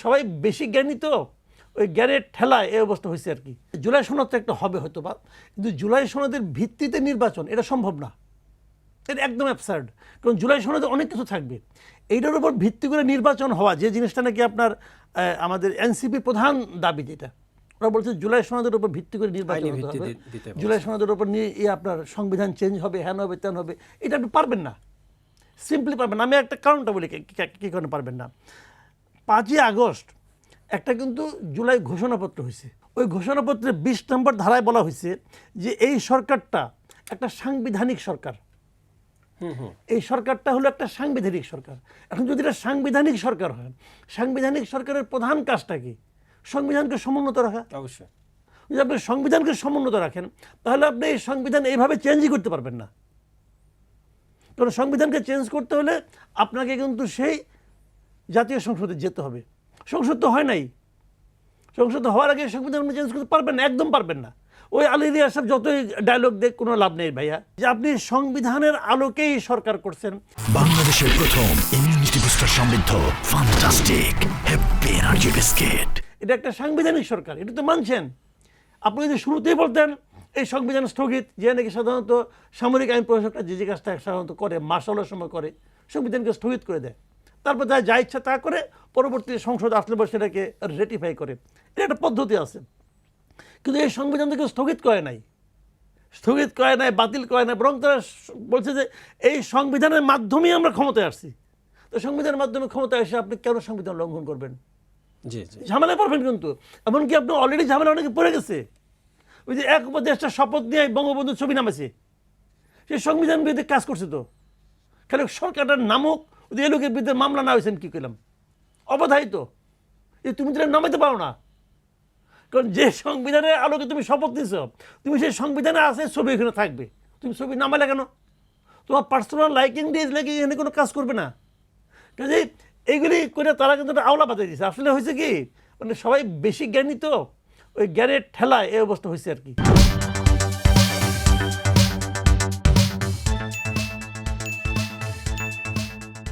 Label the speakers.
Speaker 1: সবাই বেশি জ্ঞানী তো ওই জ্ঞানের ঠেলায় এই অবস্থা হয়েছে আর কি। জুলাই সনদ তো একটা হবে হয়তো বা, কিন্তু জুলাই সনদের ভিত্তিতে নির্বাচন এটা সম্ভব না, এটা একদম অ্যাবসার্ড। কারণ জুলাই সনদে অনেক কিছু থাকবে, এইটার উপর ভিত্তি করে নির্বাচন হওয়া, যে জিনিসটা নাকি আপনার আমাদের এনসিপি প্রধান দাবি, যেটা ওরা বলছে জুলাই সনদের উপর ভিত্তি করে নির্বাচন হতে হবে, জুলাই সনদের উপর নিয়ে আপনার সংবিধান চেঞ্জ হবে, হ্যান হবে ত্যান হবে, এটা আপনি পারবেন না, সিম্পলি পারবেন না। আমি একটা কারণটা বলি কী কারণে পারবেন না। 5ই আগস্ট একটা কিন্তু জুলাই ঘোষণাপত্র হয়েছে, ওই ঘোষণাপত্রে 20 নম্বর ধারায় বলা হয়েছে যে এই সরকারটা একটা সাংবিধানিক সরকার, এই সরকারটা হলো একটা সাংবিধানিক সরকার। এখন যদি এটা সাংবিধানিক সরকার হয়, সাংবিধানিক সরকারের প্রধান কাজটা কি? সংবিধানকে সমুন্নত রাখা।
Speaker 2: অবশ্যই
Speaker 1: যদি আপনি সংবিধানকে সমুন্নত রাখেন, তাহলে আপনি এই সংবিধান এইভাবে চেঞ্জই করতে পারবেন না। কারণ সংবিধানকে চেঞ্জ করতে হলে আপনাকে কিন্তু সেই জাতীয় সংসদে যেতে হবে। সংসদ তো হয় নাই, সংসদ হওয়ার আগে সংবিধান চেঞ্জ করতে পারবেন না, একদম পারবেন না। ওই আলী রিয়াজ সাহেব যতই ডায়লগ দেখ কোনো লাভ নেই ভাইয়া, যে আপনি সংবিধানের আলোকেই সরকার করছেন।
Speaker 3: বাংলাদেশের প্রথম ইমিউনিটি বুস্টার সমৃদ্ধ ফ্যান্টাস্টিক হ্যাপি এনার্জি বিস্কিট।
Speaker 1: এটা একটা সাংবিধানিক সরকার, এটা তো মানছেন। আপনি যদি শুরুতেই বলতেন এই সংবিধান স্থগিত, যে নাকি সাধারণত সামরিক আইন প্রশাসকরা যে কাজটা সাধারণত করে, মার্শালের সময় করে, সংবিধানকে স্থগিত করে দেয়, তারপর তারা যা ইচ্ছা তা করে, পরবর্তী সংসদ আসলে পর সেটাকে রেটিফাই করে, এটা একটা পদ্ধতি আছে। কিন্তু এই সংবিধান থেকে স্থগিত করে নাই, স্থগিত করে নাই, বাতিল করে নাই, বরং তারা বলছে যে এই সংবিধানের মাধ্যমেই আমরা ক্ষমতায় আসছি। তো সংবিধানের মাধ্যমে ক্ষমতায় এসে আপনি কেন সংবিধান লঙ্ঘন করবেন? ঝামেলায় পড়বেন কিন্তু। এমনকি আপনি অলরেডি ঝামেলা অনেকে পড়ে গেছে। ওই যে এক উপদেষ্টা শপথ নিয়ে বঙ্গবন্ধুর ছবি নামেছে, সে সংবিধান বিরুদ্ধে কাজ করছে। তো খালি সরকারটার নামক ওই যে লোকের বিরুদ্ধে মামলা না হয়েছেন কী করলাম, অবধারিত যে তুমি তো নামাইতে পারো না। কারণ যে সংবিধানের আলোকে তুমি শপথ নিছ, তুমি সেই সংবিধানে আছে, ছবি এখানে থাকবে, তুমি ছবি নামালে কেন? তোমার পার্সোনাল লাইকিং দিয়ে লেগে এখানে কোনো কাজ করবে না। কাজে এইগুলি করে তারা কিন্তু একটা আওলা বাঁধিয়ে দিচ্ছে। আসলে হয়েছে কি, মানে সবাই বেশি জ্ঞানী তো ওই জ্ঞানের ঠেলায় এই অবস্থা হয়েছে আর কি।